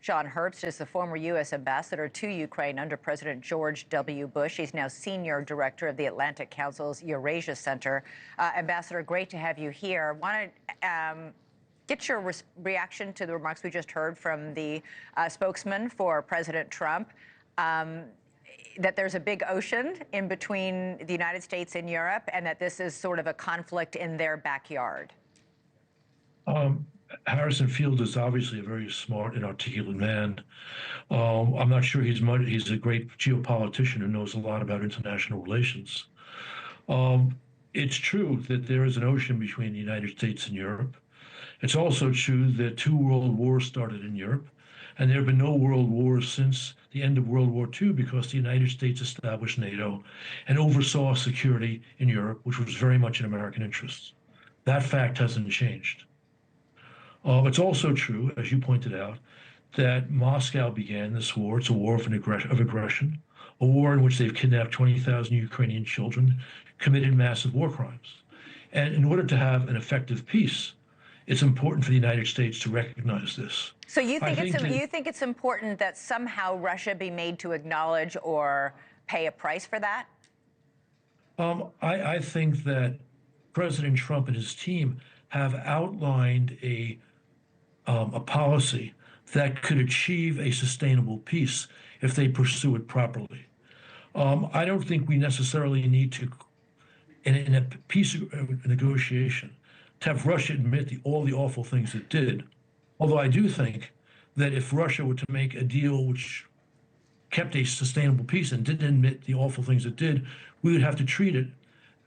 John Herbst is the former U.S. ambassador to Ukraine under President George W. Bush. He's now senior director of the Atlantic Council's Eurasia Center. Ambassador, great to have you here. Want to get your reaction to the remarks we just heard from the spokesman for President Trump, that there's a big ocean in between the United States and Europe, and that this is sort of a conflict in their backyard. Harrison Field is obviously a very smart and articulate man. I'm not sure he's a great geopolitician who knows a lot about international relations. It's true that there is an ocean between the United States and Europe. It's also true that 2 world wars started in Europe, and there have been no world wars since the end of World War II because the United States established NATO and oversaw security in Europe, which was very much in American interests. That fact hasn't changed. It's also true, as you pointed out, that Moscow began this war. It's a war of aggression, a war in which they've kidnapped 20,000 Ukrainian children, committed massive war crimes. And in order to have an effective peace, it's important for the United States to recognize this. So you think it's important that somehow Russia be made to acknowledge or pay a price for that? I think that President Trump and his team have outlined a policy that could achieve a sustainable peace if they pursue it properly. I don't think we necessarily need to, in a peace negotiation, to have Russia admit all the awful things it did. Although I do think that if Russia were to make a deal which kept a sustainable peace and didn't admit the awful things it did, we would have to treat it,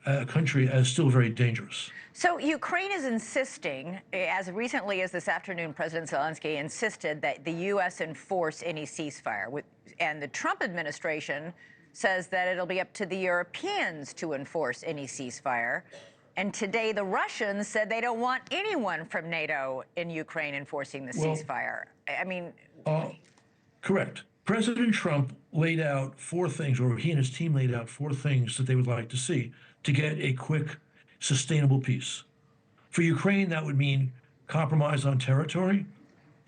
a country, as still very dangerous. So Ukraine is insisting, as recently as this afternoon, President Zelensky insisted that the U.S. enforce any ceasefire. And the Trump administration says that it'll be up to the Europeans to enforce any ceasefire. And today the Russians said they don't want anyone from NATO in Ukraine enforcing the ceasefire. I mean... correct. President Trump laid out 4 things, or he and his team laid out 4 things that they would like to see to get a quick, sustainable peace. For Ukraine, that would mean compromise on territory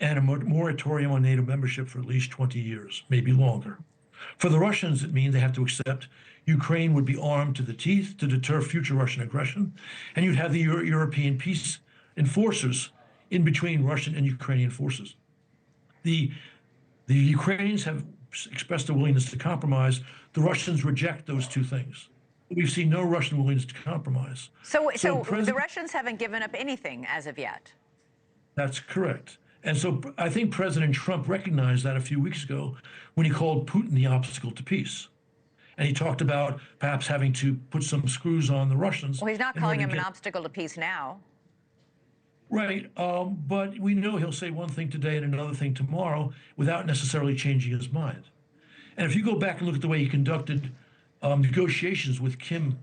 and a moratorium on NATO membership for at least 20 years, maybe longer. For the Russians, it means they have to accept Ukraine would be armed to the teeth to deter future Russian aggression, and you'd have the European peace enforcers in between Russian and Ukrainian forces. The Ukrainians have expressed a willingness to compromise. The Russians reject those 2 things. We've seen no Russian willingness to compromise. So the Russians haven't given up anything as of yet. That's correct. And so I think President Trump recognized that a few weeks ago when he called Putin the obstacle to peace. And he talked about perhaps having to put some screws on the Russians. Well, he's not calling him an obstacle to peace now. Right. But we know he'll say one thing today and another thing tomorrow without necessarily changing his mind. And if you go back and look at the way he conducted negotiations with Kim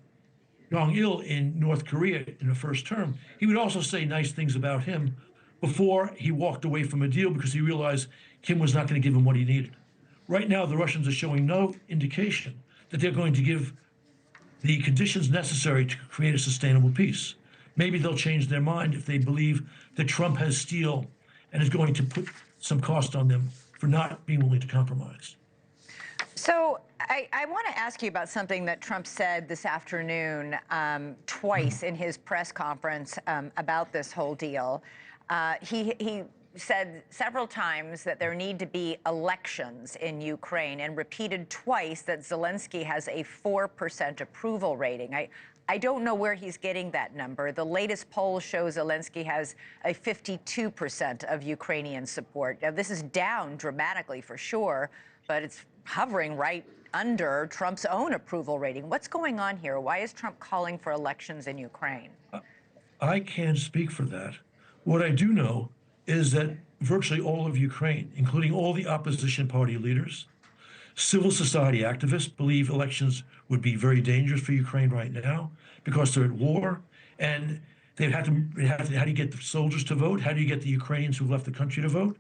Jong-il in North Korea in the first term, he would also say nice things about him before he walked away from a deal because he realized Kim was not going to give him what he needed. Right now, the Russians are showing no indication that they're going to give the conditions necessary to create a sustainable peace. Maybe they'll change their mind if they believe that Trump has steel and is going to put some cost on them for not being willing to compromise. So I want to ask you about something that Trump said this afternoon twice in his press conference about this whole deal. He said several times that there need to be elections in Ukraine and repeated twice that Zelensky has a 4% approval rating. I don't know where he's getting that number. The latest poll shows Zelensky has a 52% of Ukrainian support. Now, this is down dramatically for sure, but it's hovering right under Trump's own approval rating. What's going on here? Why is Trump calling for elections in Ukraine? I can't speak for that. What I do know is that virtually all of Ukraine, including all the opposition party leaders, civil society activists, believe elections would be very dangerous for Ukraine right now because they're at war, and how do you get the soldiers to vote? How do you get the Ukrainians who left the country to vote?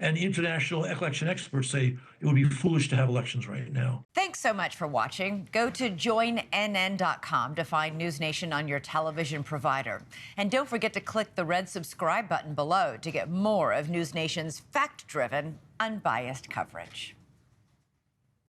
And international election experts say it would be foolish to have elections right now. Thanks so much for watching. Go to joinnn.com to find NewsNation on your television provider. And don't forget to click the red subscribe button below to get more of NewsNation's fact-driven, unbiased coverage.